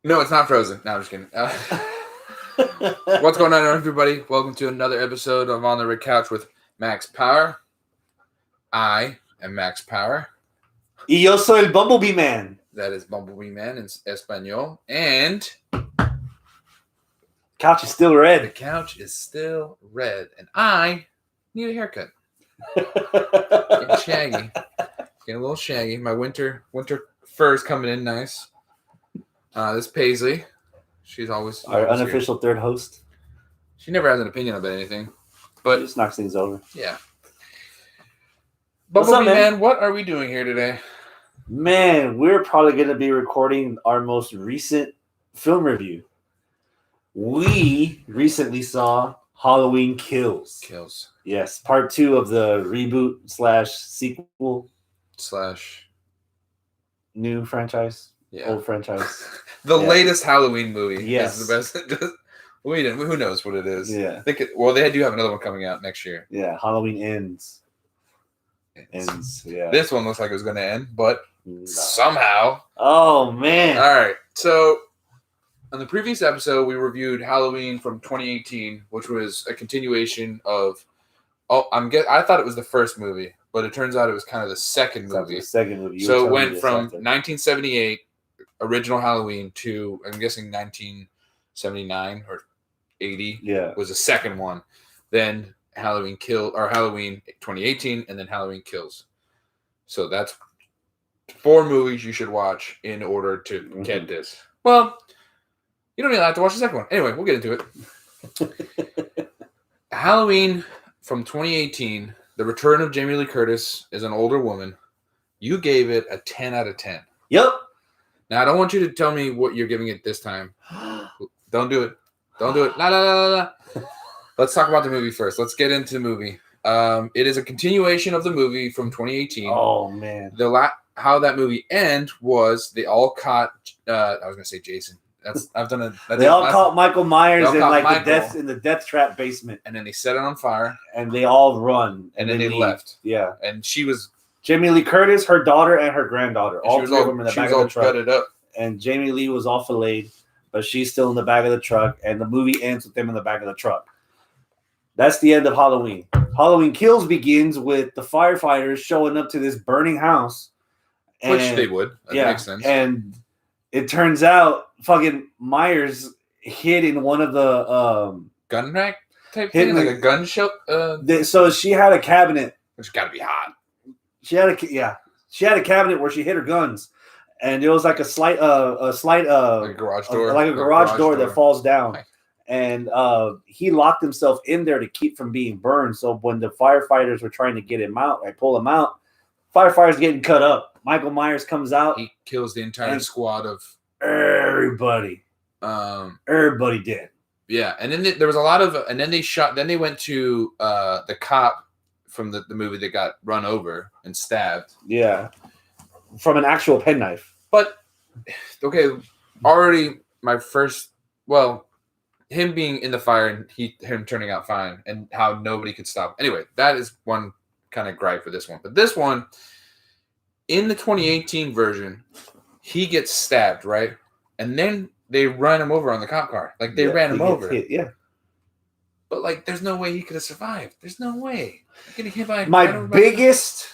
No, it's not Frozen. No, I'm just kidding. What's going on, everybody? Welcome to another episode of On the Red Couch with Max Power. I am Max Power. Y yo soy el Bumblebee Man. That is Bumblebee Man in Espanol. And Couch is still the red. couch is still red. And I need a haircut. Getting shaggy. Getting a little shaggy. My winter fur is coming in nice. This Paisley. She's always Our unofficial third host. She never has an opinion about anything. But Just knocks things over. yeah. What's Bumblebee up, man? Man, what are we doing here today? Man, we're probably going to be recording our most recent film review. We recently saw Halloween Kills. Yes, part 2 of the reboot / sequel / new franchise. yeah. Old franchise. The Yeah. latest Halloween movie. Yes. Is the best. Who knows what it is? Yeah. I think they do have another one coming out next year. Yeah, Halloween ends. Yeah. This one looks like it was going to end, but No. somehow. Oh, man. All right. So, on the previous episode, we reviewed Halloween from 2018, which was a continuation of. I thought it was the first movie, but it turns out it was kind of the second movie. So it went from 1978, original Halloween, to I'm guessing 1979 or 80. Yeah. Was the second one. Then Halloween 2018, and then Halloween Kills. So that's 4 movies you should watch in order to get this. Well, you don't even have to watch the second one. Anyway, we'll get into it. Halloween from 2018, The Return of Jamie Lee Curtis is an older woman. You gave it a 10 out of 10. Yep. Now, I don't want you to tell me what you're giving it this time. Don't do it. Don't do it. No. Let's talk about the movie first. Let's get into the movie. It is a continuation of the movie from 2018. Oh, man. How that movie end was they all caught. I was gonna say Jason. They all caught Michael Myers in Michael. the death trap basement, and then they set it on fire, and they all run, and then they left. Yeah, and she was Jamie Lee Curtis, her daughter, and her granddaughter. All 3 of them in the back of the truck. Gutted up. And Jamie Lee was all filleted, but she's still in the back of the truck, and the movie ends with them in the back of the truck. That's the end of Halloween. Halloween Kills begins with the firefighters showing up to this burning house. Which they would. That makes sense. And it turns out fucking Myers hid in one of the gun rack type thing, like a gun shelf. So she had a cabinet. Which got to be hot. She had a cabinet where she hid her guns, and it was like like a garage door that falls down. And he locked himself in there to keep from being burned. So when the firefighters were trying to get him out, pull him out, firefighters getting cut up. Michael Myers comes out. He kills the entire squad of everybody. Everybody dead. Yeah, and then there was a lot of, and then they shot. Then they went to the cop from the movie that got run over and stabbed. Yeah, from an actual penknife. But okay, already my first. Well, him being in the fire and him turning out fine, and how nobody could stop. Anyway, that is one kind of gripe for this one. But this one, in the 2018 version, he gets stabbed, right? And then they run him over on the cop car. Like, they ran him over. Hit, yeah. But, like, there's no way he could have survived. There's no way. Getting hit by My biggest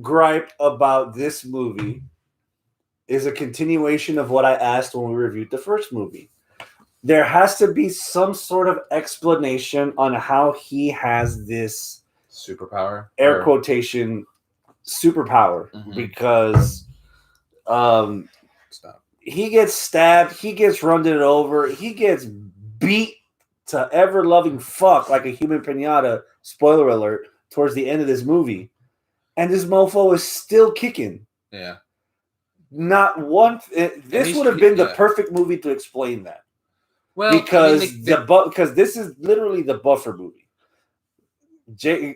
gripe about this movie is a continuation of what I asked when we reviewed the first movie. There has to be some sort of explanation on how he has this superpower, air quotation superpower, because he gets stabbed, he gets run over, he gets beat to ever loving fuck like a human pinata, spoiler alert, towards the end of this movie, and this mofo is still kicking. Yeah. Not one. This would have been the perfect movie to explain that. Well, because because this is literally the buffer movie.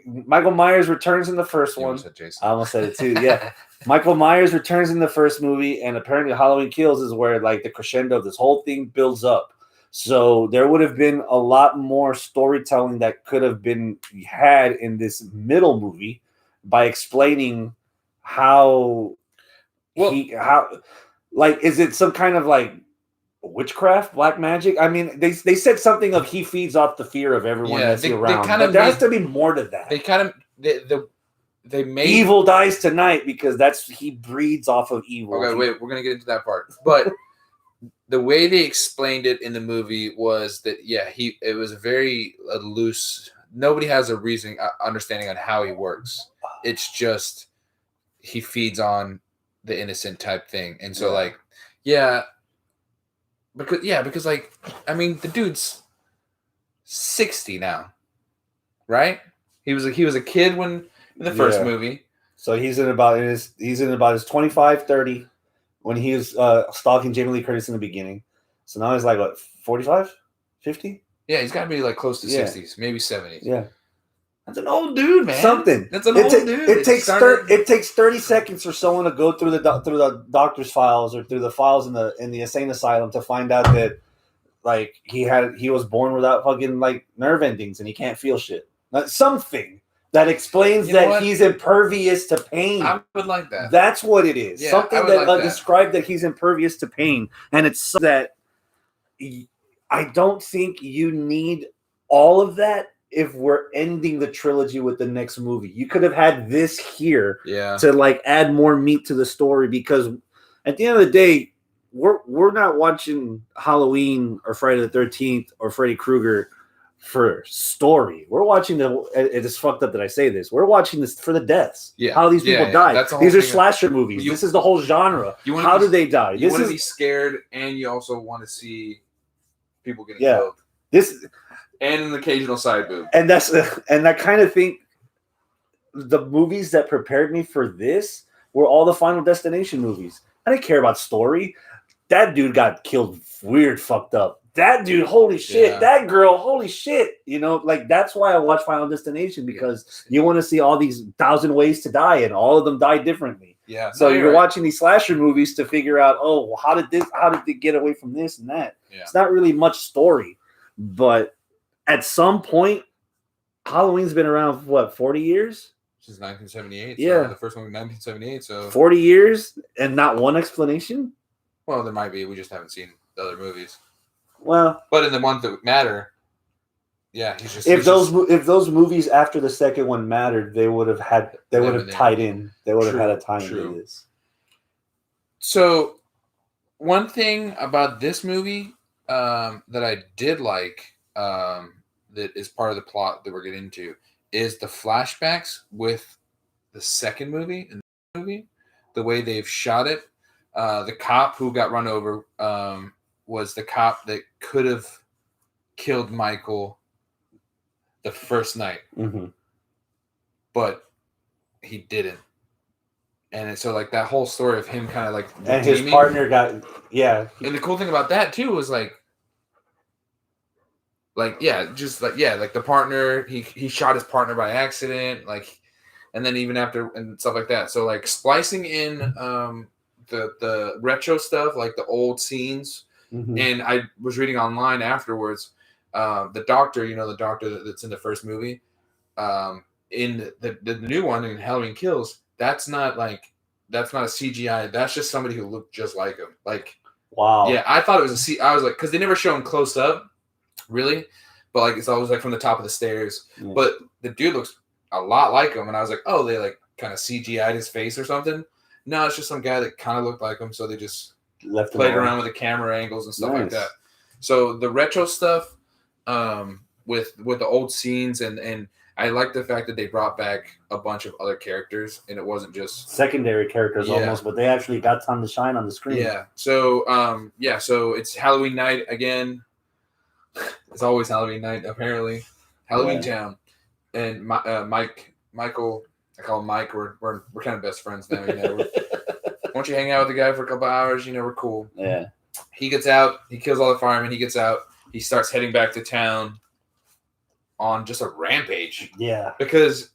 Michael Myers returns in the first one. I almost said it too. Yeah, Michael Myers returns in the first movie, and apparently Halloween Kills is where like the crescendo of this whole thing builds up. So there would have been a lot more storytelling that could have been had in this middle movie by explaining how is it some kind of like witchcraft, black magic. I mean, they said something of he feeds off the fear of everyone that's around. But there has to be more to that. They made evil dies tonight because he breeds off of evil. Okay, wait, we're gonna get into that part. But the way they explained it in the movie was that it was very loose. Nobody has a understanding on how he works. It's just he feeds on the innocent type thing, and so because like I mean the dude's 60 now, right? He was a kid in the first movie. So he's in about his 25, 30 when he was stalking Jamie Lee Curtis in the beginning. So now he's like what, 45, 50? Yeah, he's got to be like close to 60s, maybe 70s. Yeah. That's an old dude, man. Something. That's an old dude. It takes 30 seconds for someone to go through the doctor's files or through the files in the insane asylum to find out that like he was born without fucking like nerve endings and he can't feel shit. Something that explains that he's impervious to pain. I would like that. That's what it is. Yeah, something that described that he's impervious to pain, and it's that I don't think you need all of that. If we're ending the trilogy with the next movie, you could have had this here to like add more meat to the story, because at the end of the day, we're not watching Halloween or Friday the 13th or Freddy Krueger for story. We're watching it is fucked up that I say this. We're watching this for the deaths. Yeah. How these people died. These are slasher movies. This is the whole genre. How do they die? You want to be scared, and you also want to see people getting killed. And an occasional side boob. And I kind of think the movies that prepared me for this were all the Final Destination movies. I didn't care about story. That dude got killed weird, fucked up. That dude, holy shit. Yeah. That girl, holy shit. You know, like that's why I watch Final Destination, because you want to see all these 1,000 ways to die, and all of them die differently. Yeah. So you're watching these slasher movies to figure out, how did they get away from this and that? Yeah. It's not really much story, but at some point, Halloween's been around for what, 40 years? Since 1978. Yeah. So the first one was 1978. So 40 years and not one explanation? Well, there might be. We just haven't seen the other movies. Well, but in the ones that matter, he's just. If those movies after the second one mattered, they would have tied in. They would have had a tie into this. So, one thing about this movie that I did like, that is part of the plot that we're getting into, is the flashbacks with the second movie and the movie, the way they've shot it. The cop who got run over was the cop that could have killed Michael the first night, but he didn't. And so, like, that whole story of him kind of like and his partner got and the cool thing about that too was like the partner, he shot his partner by accident, like, and then even after and stuff like that. So like splicing in the retro stuff, like the old scenes. And I was reading online afterwards, the doctor that's in the first movie, in the new one in Halloween Kills, that's not a CGI. That's just somebody who looked just like him. Like, wow. Yeah, I thought it was I was like, because they never show him close up, really, but like it's always like from the top of the stairs. Yeah. But the dude looks a lot like him, and I was like, oh, they like kind of CGI'd his face or something. No, it's just some guy that kind of looked like him, so they just played around with the camera angles and stuff like that. So the retro stuff, with the old scenes, and I like the fact that they brought back a bunch of other characters, and it wasn't just secondary characters almost, but they actually got time to shine on the screen. Yeah. So so it's Halloween night again. It's always Halloween night, apparently. Halloween Town, and Michael. I call him Mike. We're kind of best friends now. You know, why don't you hang out with the guy for a couple hours? You know, we're cool. Yeah. He gets out. He kills all the firemen. He gets out. He starts heading back to town on just a rampage. Yeah. Because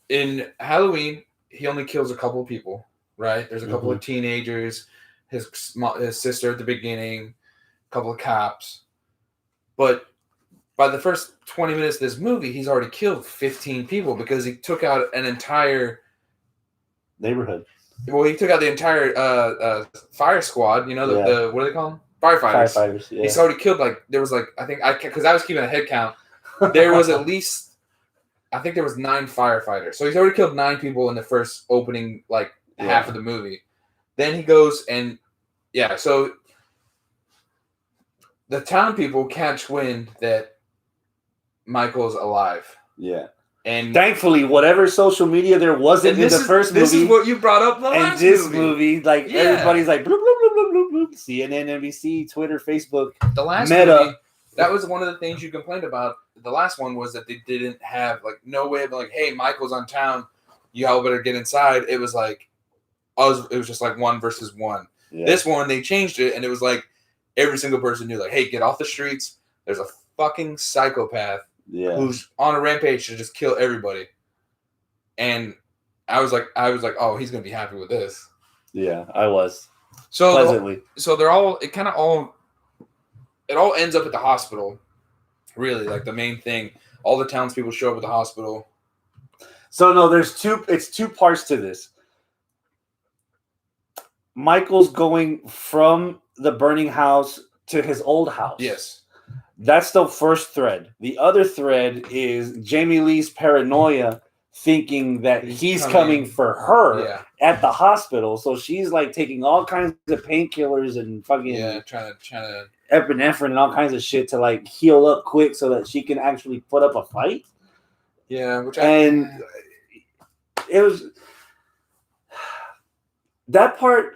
in Halloween, he only kills a couple of people, right? There's a couple of teenagers, his sister at the beginning, a couple of cops. But by the first 20 minutes of this movie, he's already killed 15 people because he took out an entire neighborhood. Well, he took out the entire fire squad. You know, the what do they call them? firefighters. Yeah. He's already killed there was because I was keeping a head count. There was at least I think there was 9 firefighters. So he's already killed 9 people in the first opening half of the movie. Then he goes and so the town people catch wind that Michael's alive. Yeah. And thankfully, whatever social media there wasn't in the first movie. This is what you brought up the last movie. And this movie, everybody's like, bloop, bloop, bloop, bloop, bloop. CNN, NBC, Twitter, Facebook. The last movie, that was one of the things you complained about. The last one was that they didn't have, no way of, hey, Michael's on town. Y'all better get inside. It was it was just 1 versus 1. Yeah. This one, they changed it, and it was every single person knew, hey, get off the streets. There's a fucking psychopath. Yeah. Who's on a rampage to just kill everybody. And I was like, oh, he's gonna be happy with this. Yeah, I was. So pleasantly. They're all it all ends up at the hospital. Really, the main thing. All the townspeople show up at the hospital. So no, it's 2 parts to this. Michael's going from the burning house to his old house. Yes. That's the first thread. The other thread is Jamie Lee's paranoia, thinking that he's coming for her at the hospital. So she's taking all kinds of painkillers and fucking trying to epinephrine and all kinds of shit to heal up quick so that she can actually put up a fight. Yeah, it was that part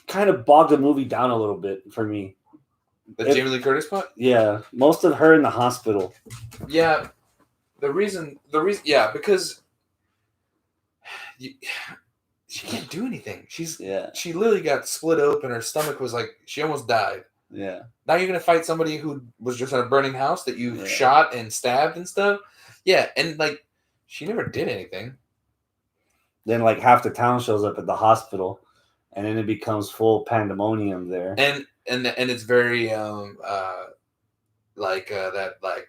kind of bogged the movie down a little bit for me. The Jamie Lee Curtis part? Yeah. Most of her in the hospital. Yeah. The reason, because she can't do anything. She literally got split open. Her stomach was she almost died. Yeah. Now you're going to fight somebody who was just in a burning house that you shot and stabbed and stuff? Yeah. And, she never did anything. Then, half the town shows up at the hospital, and then it becomes full pandemonium there. And it's very that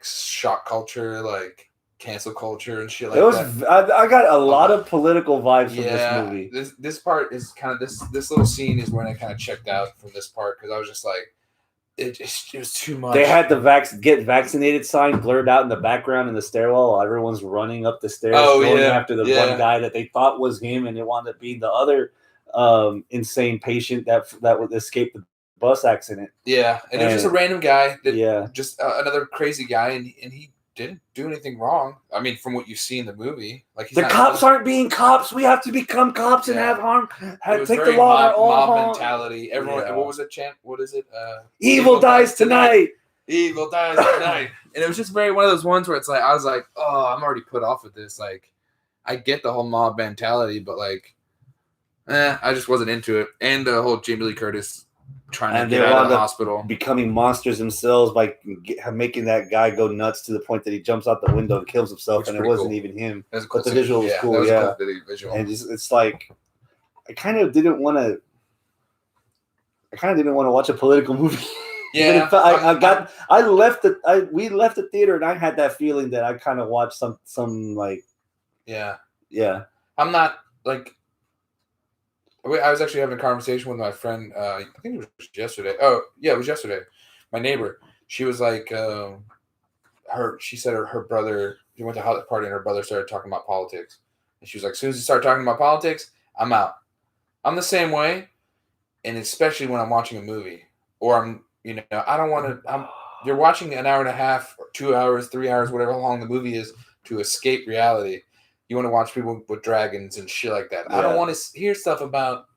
shock culture, cancel culture and shit that. I got a lot of political vibes from this movie. This part is kind of this little scene is when I kind of checked out from this part because I was just it was too much. They had the get vaccinated sign blurred out in the background in the stairwell while everyone's running up the stairs going after the one guy that they thought was him, and it wound up being the other insane patient that would escape the bus accident. Yeah, and it was just a random guy. Just another crazy guy, and he didn't do anything wrong. I mean, from what you see in the movie, the cops aren't being cops. We have to become cops and have harm. Take the law in our own mob mentality. Everyone, what was it? Chant? What is it? Evil dies tonight. Evil dies tonight. And it was just very one of those ones where it's I was oh, I'm already put off with this. I get the whole mob mentality, but I just wasn't into it. And the whole Jamie Lee Curtis trying to get out of the hospital, becoming monsters themselves by making that guy go nuts to the point that he jumps out the window and kills himself, and it wasn't even him. Cool, but the visual was cool. That was a visual. And it's I kind of didn't want to. Watch a political movie. Yeah, we left the theater, and I had that feeling that I kind of watched some Yeah. I'm not I was actually having a conversation with my friend. I think it was yesterday. Oh, yeah, it was yesterday. My neighbor. She was she said her brother. She went to a holiday party and her brother started talking about politics. And she was as soon as you start talking about politics, I'm out. I'm the same way, and especially when I'm watching a movie or I don't want to. You're watching an hour and a half, or 2 hours, 3 hours, whatever long the movie is, to escape reality. You want to watch people with dragons and shit like that. Yeah. I don't want to hear stuff about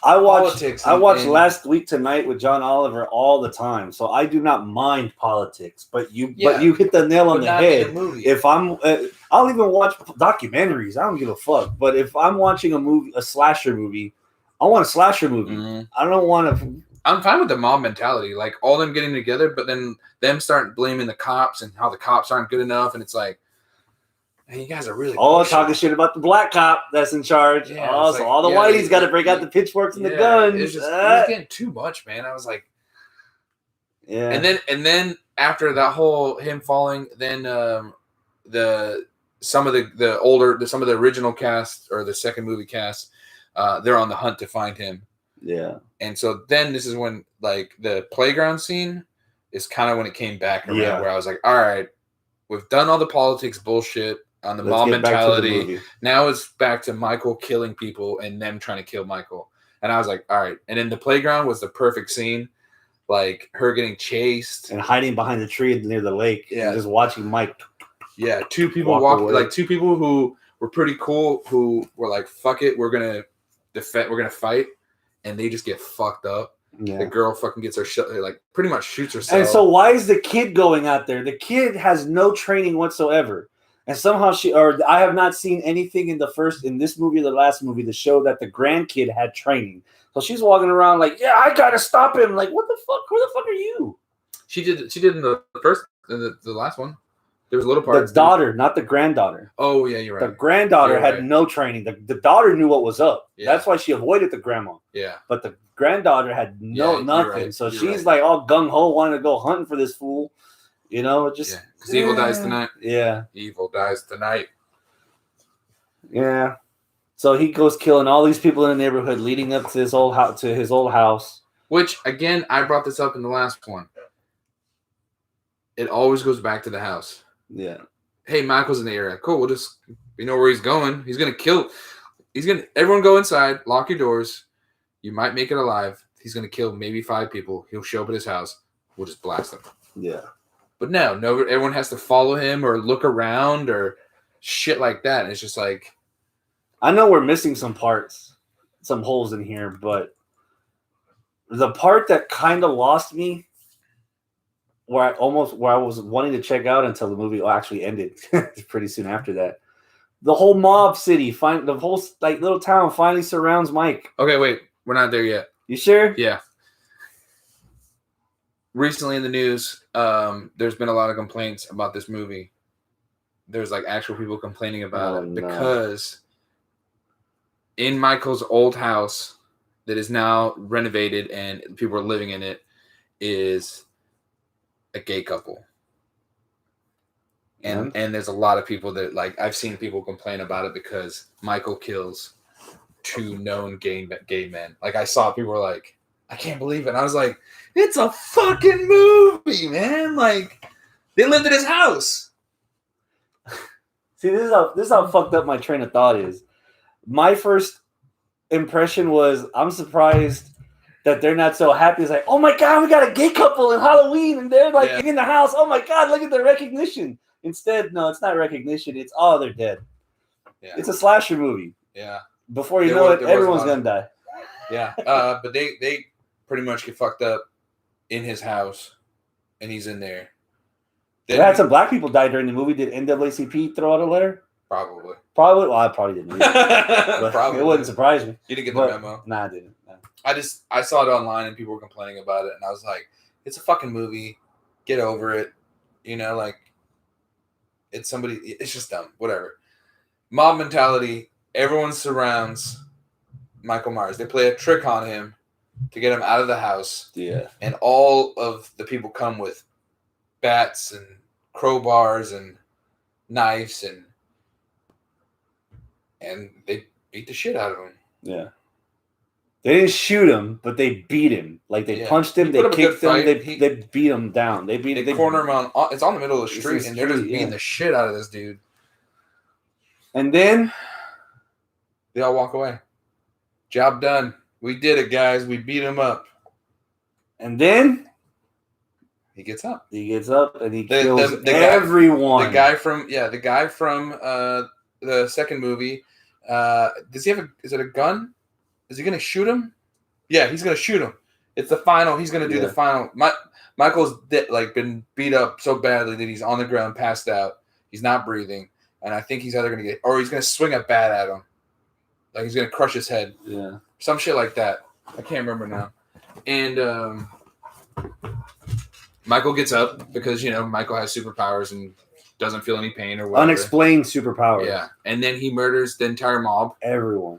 politics. I watched Last Week Tonight with John Oliver all the time, so I do not mind politics. But you hit the nail on the head. If I'll even watch documentaries. I don't give a fuck. But if I'm watching a slasher movie, I want a slasher movie. Mm-hmm. I don't want to. I'm fine with the mob mentality, all them getting together, but then them start blaming the cops and how the cops aren't good enough, and it's man, you guys are really talking shit about the black cop that's in charge. Yeah, so all the whiteys got to break out the pitchforks and the guns. It was getting too much, man. I was yeah. And then after that whole him falling, then some of the original cast or the second movie cast, they're on the hunt to find him. Yeah. And so then this is when like the playground scene is kind of when it came back around where I was like, all right, we've done all the politics bullshit on the mob mentality. Now it's back to Michael killing people and them trying to kill Michael. And I was like, all right. And in the playground was the perfect scene. Like her getting chased. And hiding behind the tree near the lake. Yeah. And just watching Mike. Yeah. Two people two people who were pretty cool who were like, fuck it, we're going to fight. And they just get fucked up. Yeah. The girl fucking gets her like pretty much shoots herself. And so why is the kid going out there? The kid has no training whatsoever. And somehow I have not seen anything in this movie or the last movie to show that the grandkid had training. So she's walking around like, yeah, I gotta stop him. Like, what the fuck? Who the fuck are you? She did in the first, the last one. There was a little part. The daughter, not the granddaughter. Oh yeah, you're right. The granddaughter had no training. The daughter knew what was up. Yeah. That's why she avoided the grandma. Yeah. But the granddaughter had nothing. Right. So she's like all gung ho, wanting to go hunting for this fool. You know, just because evil dies tonight. Yeah. Evil dies tonight. Yeah. So he goes killing all these people in the neighborhood, leading up to his old house. Which again, I brought this up in the last one. It always goes back to the house. Yeah. Hey, Michael's in the area. Cool. We know where he's going. Everyone go inside, lock your doors. You might make it alive. He's going to kill maybe 5 people. He'll show up at his house. We'll just blast him. Yeah. But no, everyone has to follow him or look around or shit like that. And it's just like. I know we're missing some parts, some holes in here, but the part that kind of lost me where I was wanting to check out until the movie actually ended pretty soon after that. The whole mob city, the whole like little town finally surrounds Mike. Okay, wait, we're not there yet. You sure? Yeah. Recently in the news, there's been a lot of complaints about this movie. There's like actual people complaining about it because in Michael's old house that is now renovated and people are living in it is a gay couple. And there's a lot of people that like I've seen people complain about it because Michael kills 2 known gay men. Like I saw people were like, I can't believe it. And I was like, it's a fucking movie, man. Like they lived in his house. See, this is how fucked up my train of thought is. My first impression was I'm surprised that they're not so happy. It's like, oh my God, we got a gay couple in Halloween and they're like in the house. Oh my God, look at the recognition. Instead, no, it's not recognition. It's they're dead. Yeah. It's a slasher movie. Yeah. Before you know it, everyone's gonna die. Yeah. But they pretty much get fucked up in his house, and he's in there. They had some black people die during the movie. Did NAACP throw out a letter? Probably. Well, I probably didn't read it. Probably. It wouldn't surprise me. You didn't get the memo? Nah, I didn't. No. I saw it online and people were complaining about it, and I was like, it's a fucking movie. Get over it. You know, like, it's just dumb. Whatever. Mob mentality. Everyone surrounds Michael Myers. They play a trick on him to get him out of the house. Yeah. And all of the people come with bats and crowbars and knives and they beat the shit out of him. Yeah. They didn't shoot him, but they beat him. Like they punched him, they kicked him, they beat him down. They corner him on. It's on the middle of the street, and they're just beating the shit out of this dude. And then they all walk away. Job done. We did it, guys. We beat him up. And then he gets up. He gets up and he kills everyone. The guy from the second movie. Does he have is it a gun? Is he going to shoot him? Yeah, he's going to shoot him. It's the final. He's going to do the final. Michael's been beat up so badly that he's on the ground, passed out. He's not breathing. And I think he's either going to or he's going to swing a bat at him. Like he's going to crush his head. Yeah. Some shit like that. I can't remember now. And Michael gets up because, Michael has superpowers and doesn't feel any pain or whatever. Unexplained superpowers. Yeah. And then he murders the entire mob. Everyone.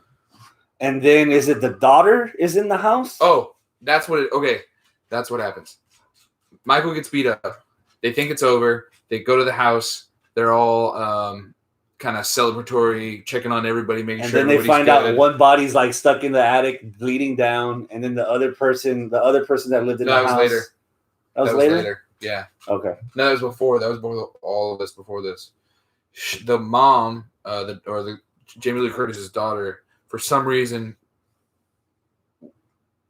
And then is it the daughter is in the house? Oh, that's what happens. Michael gets beat up. They think it's over. They go to the house. They're all kind of celebratory, checking on everybody, making sure. And then they find out one body's like stuck in the attic, bleeding down, and then the other person that lived in the house. That was later. That was later. Yeah. Okay. No, that was before. That was before all of this. Before this, the mom, the Jamie Lee Curtis's daughter, for some reason,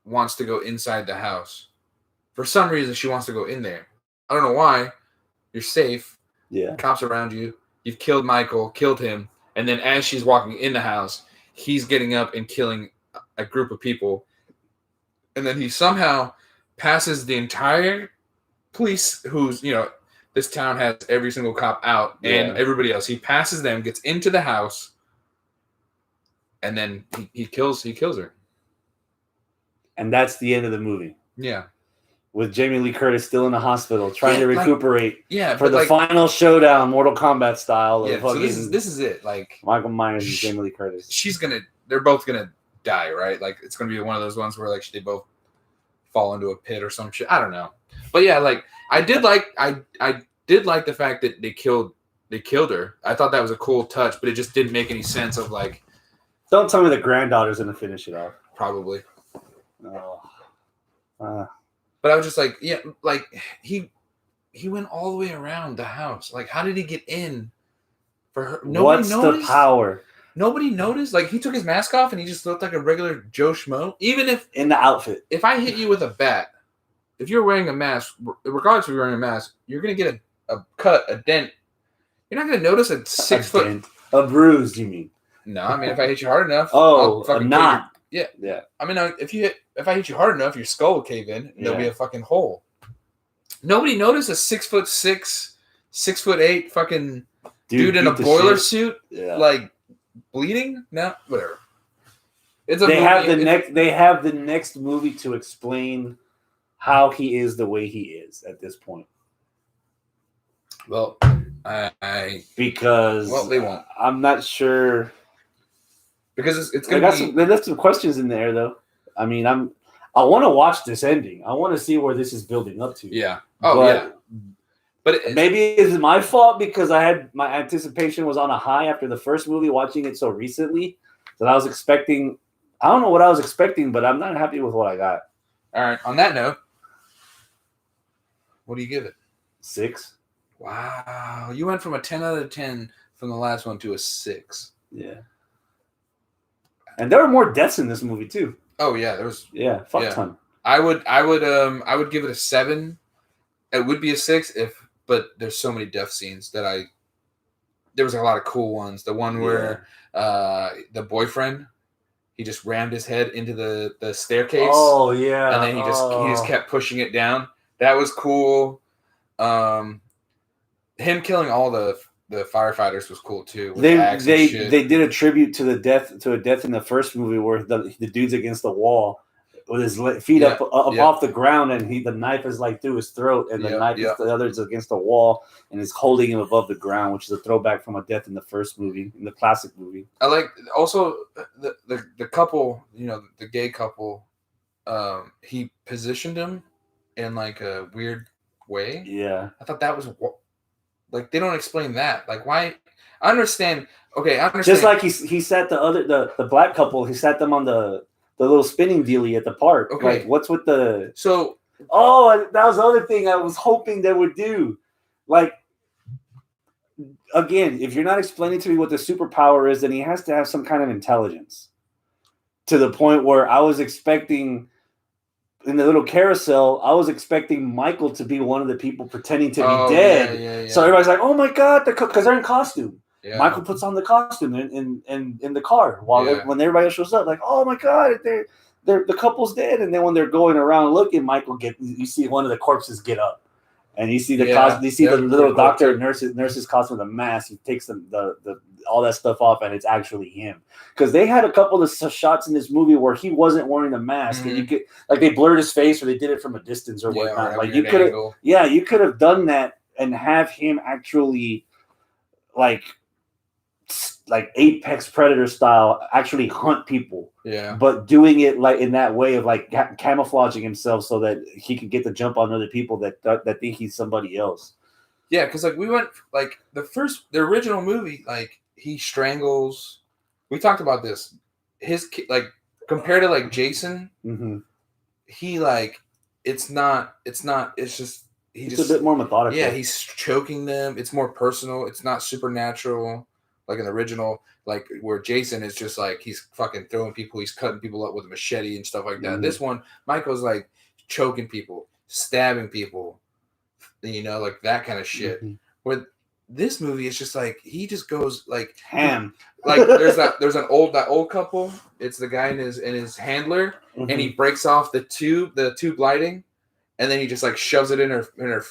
wants to go inside the house. For some reason, she wants to go in there. I don't know why. You're safe. Yeah. Cops around you. You've killed Michael, killed him, and then as she's walking in the house, he's getting up and killing a group of people, and then he somehow passes the entire police, who's, this town has every single cop out and everybody else. He passes them, gets into the house, and then he kills her. And that's the end of the movie. Yeah. With Jamie Lee Curtis still in the hospital, trying to recuperate for the final showdown, Mortal Kombat style. So this is it. Like Michael Myers and Jamie Lee Curtis. They're both gonna die, right? Like it's gonna be one of those ones where like they both fall into a pit or some shit. I don't know, but yeah, like I did like the fact that they killed her. I thought that was a cool touch, but it just didn't make any sense of like. Don't tell me the granddaughter's gonna finish it off. Probably. No. But I was just like, yeah, like he went all the way around the house. Like, how did he get in? For her, nobody noticed. The power? Nobody noticed. Like, he took his mask off and he just looked like a regular Joe Schmo. Even if in the outfit, if I hit you with a bat, if you're wearing a mask, regardless if you're wearing a mask, you're gonna get a cut, a dent. You're not gonna notice a 6 foot dent. A bruise. You mean? No, I mean if I hit you hard enough. A knot. Yeah. I mean, if I hit you hard enough, your skull will cave in. And there'll be a fucking hole. Nobody noticed a 6'6", 6'8" fucking dude in a boiler suit, like bleeding. No, whatever. They have the next movie to explain how he is the way he is at this point. Well, because they won't. I'm not sure. Because it's gonna be. They left some questions in there, though. I mean, I want to watch this ending. I want to see where this is building up to. Yeah. But maybe it's my fault because my anticipation was on a high after the first movie, watching it so recently that I was expecting. I don't know what I was expecting, but I'm not happy with what I got. All right. On that note, what do you give it? 6. Wow, you went from a 10 out of 10 from the last one to a 6. Yeah. And there were more deaths in this movie too. Oh yeah, there was. Yeah, fuck ton. I would give it a 7. It would be a 6 but there's so many death scenes that there was a lot of cool ones. The one where the boyfriend, he just rammed his head into the staircase. Oh yeah. And then he just kept pushing it down. That was cool. Him killing all the firefighters was cool too. They did a tribute to a death in the first movie where the dude's against the wall with his feet up off the ground, and the knife is like through his throat, and the other's against the wall and is holding him above the ground, which is a throwback from a death in the first movie, in the classic movie. I like also the couple, the gay couple. He positioned him in like a weird way. Yeah, I thought that was. Like, they don't explain that. Like, why? I understand. Okay, I understand. Just like he sat the black couple, he sat them on the little spinning dealie at the park. Okay. Like, what's with the... So... Oh, that was the other thing I was hoping they would do. Like, again, if you're not explaining to me what the superpower is, then he has to have some kind of intelligence. To the point where I was expecting... In the little carousel, I was expecting Michael to be one of the people pretending to be dead. Yeah. So everybody's like, "Oh my god!" Because they're in costume. Yeah. Michael puts on the costume in the car when everybody else shows up. Like, "Oh my god, the couple's dead." And then when they're going around looking, you see one of the corpses get up, and you see the little doctor nurse's costume with a mask. He takes the all that stuff off, and it's actually him. Because they had a couple of shots in this movie where he wasn't wearing a mask, and you could they blurred his face, or they did it from a distance or whatnot. Like you could have done that and have him actually like Apex Predator style actually hunt people. Yeah. But doing it like in that way of like camouflaging himself so that he can get the jump on other people that think he's somebody else. Yeah, because like we went like the original movie, like he strangles. We talked about this. His like compared to like Jason, he like it's just he's a bit more methodical. Yeah, he's choking them. It's more personal. It's not supernatural like an original. Like where Jason is just like he's fucking throwing people, he's cutting people up with a machete and stuff like that. This one, Michael's like choking people, stabbing people, like that kind of shit. Where this movie is just like he just goes like ham. Like there's that old couple. It's the guy and his handler, and he breaks off the tube lighting, and then he just like shoves it in her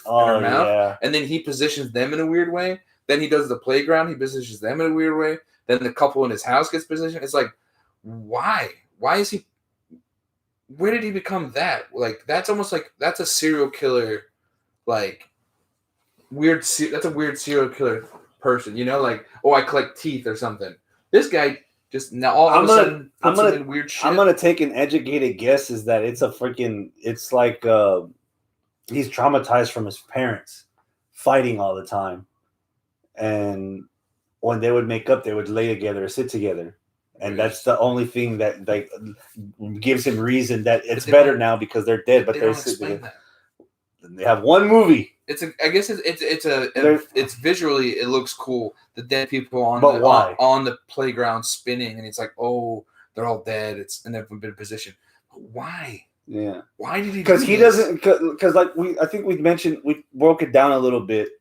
mouth, and then he positions them in a weird way. Then he does the playground. He positions them in a weird way. Then the couple in his house gets positioned. It's like, why? Why is he? Where did he become that? Like that's almost like that's a serial killer, like weird. That's a weird serial killer person. Like I collect teeth or something. This guy just now all of a sudden puts him in weird shit. I'm gonna take an educated guess is that it's it's like he's traumatized from his parents fighting all the time, and when they would make up, they would lay together or sit together. And that's the only thing that like gives him reason that it's better now because they're dead, but they're sitting together. They have one movie. It's visually it looks cool. The dead people on the playground spinning, and it's like, oh, they're all dead. And they've been in position. Why? Yeah. Why did he? Because he doesn't. Because I think we broke it down a little bit.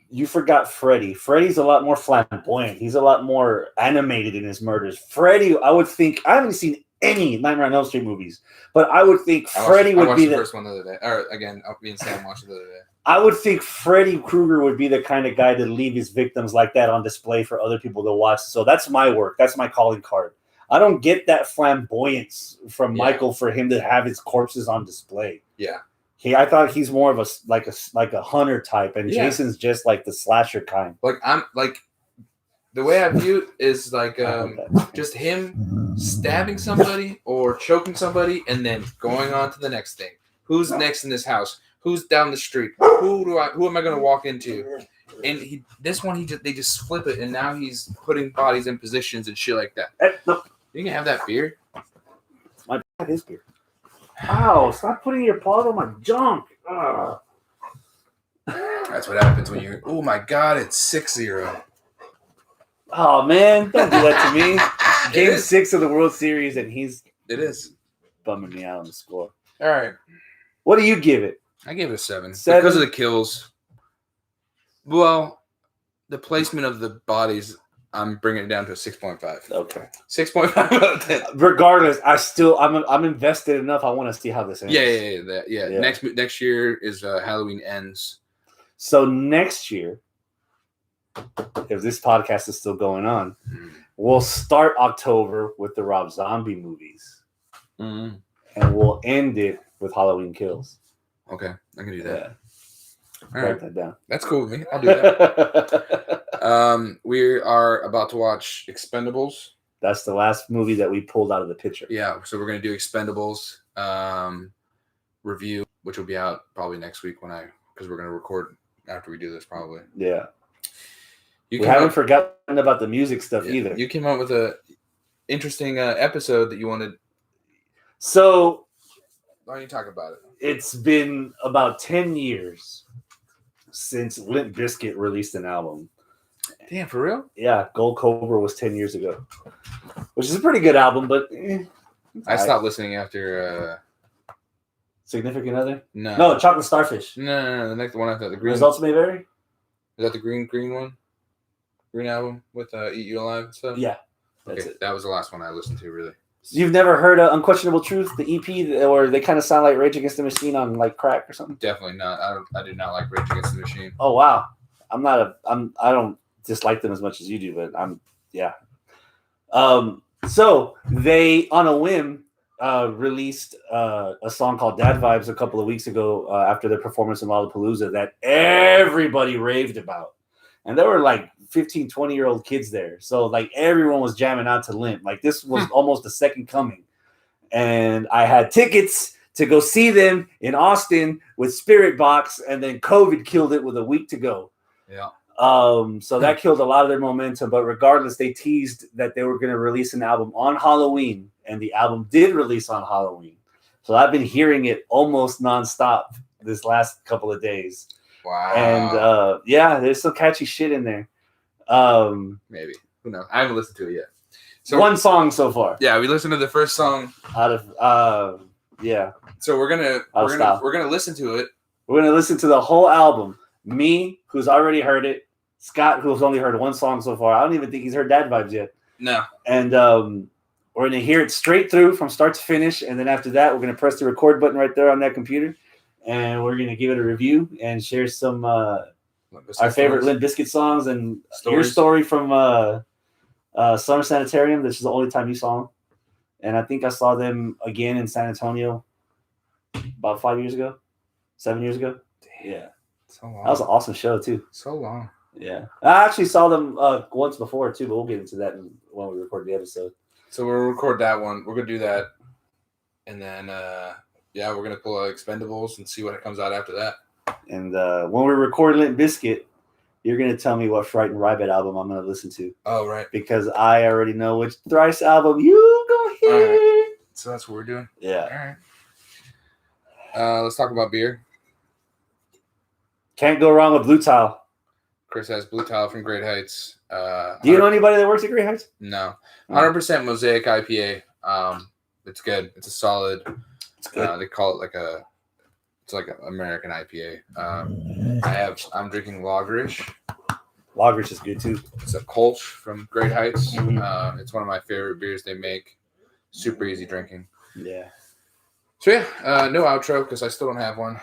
You forgot Freddy. Freddy's a lot more flamboyant. He's a lot more animated in his murders. Freddy, I would think, I haven't seen any Nightmare on Elm Street movies, but I would think Freddy would be the first one the other day. Or again, me and Sam watched it the other day. I would think Freddy Krueger would be the kind of guy to leave his victims like that on display for other people to watch. So that's my work. That's my calling card. I don't get that flamboyance from Michael for him to have his corpses on display. Yeah. I thought he's more of a hunter type, and Jason's just like the slasher kind. Like I'm like the way I view it is like just him stabbing somebody or choking somebody and then going on to the next thing. Who's next in this house? Who's down the street? Who am I going to walk into? And they just flip it, and now he's putting bodies in positions and shit like that. No. You can have that beer. My bad is beer. Ow, stop putting your paws on my junk. Ugh. That's what happens when you're, oh my God, it's 6-0. Oh, man, don't do that to me. Game 6 of the World Series, and it is bumming me out on the score. All right. What do you give it? I gave it a 7. Because of the kills. Well, the placement of the bodies, I'm bringing it down to a 6.5. Okay. 6.5 out of 10. Regardless, I'm invested enough. I want to see how this ends. Yeah. Next year is Halloween Ends. So next year, if this podcast is still going on, we'll start October with the Rob Zombie movies. And we'll end it with Halloween Kills. Okay. I can do that. Yeah. Write that down. That's cool with me. I'll do that. We are about to watch Expendables. That's the last movie that we pulled out of the picture. Yeah, so we're going to do Expendables review, which will be out probably next week because we're going to record after we do this probably. Yeah. We haven't forgotten about the music stuff either. You came up with a interesting episode that you wanted. So why don't you talk about it? It's been about 10 years since Limp Bizkit released an album. Damn, for real? Yeah, Gold Cobra was 10 years ago, which is a pretty good album, but I stopped listening after Significant Other? No, Chocolate Starfish. No, the next one after the green. Results May Vary? Is that the green one? Green album with Eat You Alive and stuff? Yeah. Okay, that was the last one I listened to, really. You've never heard Unquestionable Truth, the EP, or they kind of sound like Rage Against the Machine on like crack or something? Definitely not. I do not like Rage Against the Machine. Oh wow, I don't dislike them as much as you do, but yeah. So they on a whim released a song called Dad Vibes a couple of weeks ago after their performance in Lollapalooza that everybody raved about, and there were like 15, 20-year-old kids there. So like everyone was jamming out to Limp. Like this was almost the second coming. And I had tickets to go see them in Austin with Spirit Box, and then COVID killed it with a week to go. Yeah. So that killed a lot of their momentum. But regardless, they teased that they were going to release an album on Halloween, and the album did release on Halloween. So I've been hearing it almost nonstop this last couple of days. Wow. And yeah, there's some catchy shit in there. Maybe. Who knows? I haven't listened to it yet. So one song so far. Yeah, we listened to the first song out of yeah. So we're gonna listen to it. We're gonna listen to the whole album. Me, who's already heard it. Scott, who's only heard one song so far. I don't even think he's heard Dad Vibes yet. No. And we're gonna hear it straight through from start to finish, and then after that, we're gonna press the record button right there on that computer, and we're gonna give it a review and share some our favorite Limp Bizkit songs and your story from Summer Sanitarium. This is the only time you saw them, and I think I saw them again in San Antonio about 7 years ago. Damn. Yeah, so long. That was an awesome show too. So long. Yeah, I actually saw them once before too, but we'll get into that when we record the episode. So we'll record that one. We're gonna do that, and then we're gonna pull Expendables and see what comes out after that. And when we record Limp Bizkit, you're gonna tell me what Frightened Rabbit album I'm gonna listen to. Oh right, because I already know which Thrice album you go hear. Right. So that's what we're doing. Yeah. All right. Let's talk about beer. Can't go wrong with Blue Tile. Chris has Blue Tile from Great Heights. Do you know anybody that works at Great Heights? No. 100% Mosaic IPA. It's good. It's a solid. It's good. They call it it's like an American IPA. I'm drinking Lagerish. Lagerish is good too. It's a Kolsch from Great Heights. It's one of my favorite beers they make. Super easy drinking. Yeah. So yeah, no outro because I still don't have one.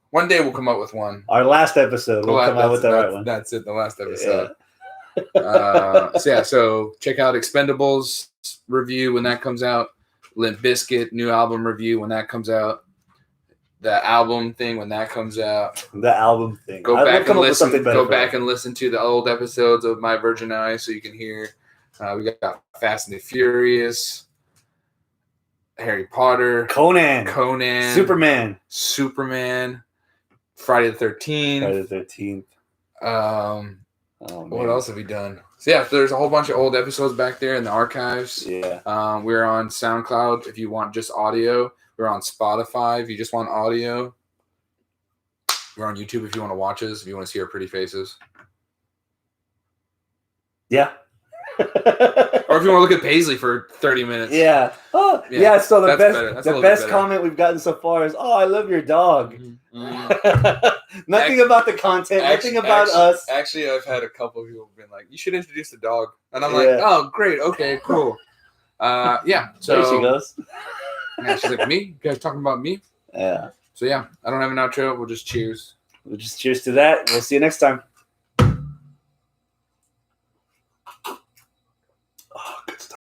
One day we'll come up with one. Our last episode, we'll come out with the right one. That's it, the last episode. So check out Expendables review when that comes out. Limp Bizkit new album review when that comes out. The album thing when that comes out. The album thing. Go back and listen. Go back and listen to the old episodes of My Virgin Eyes so you can hear. We got Fast and the Furious, Harry Potter, Conan, Superman, Friday the 13th. What else have we done? So yeah, there's a whole bunch of old episodes back there in the archives. Yeah. We're on SoundCloud if you want just audio. We're on Spotify if you just want audio. We're on YouTube if you want to watch us, if you want to see our pretty faces. Yeah. Or if you want to look at Paisley for 30 minutes. Yeah. Oh, yeah. So the best comment we've gotten so far is, "Oh, I love your dog." Nothing about the content. Nothing about us. Actually, I've had a couple of people have been like, "You should introduce the dog," and I'm like, "Oh, great. Okay, cool." Yeah. So there she goes. Yeah, she's like, "Me? You guys talking about me?" Yeah. So yeah, I don't have an outro. We'll just cheers. We'll just cheers to that. We'll see you next time.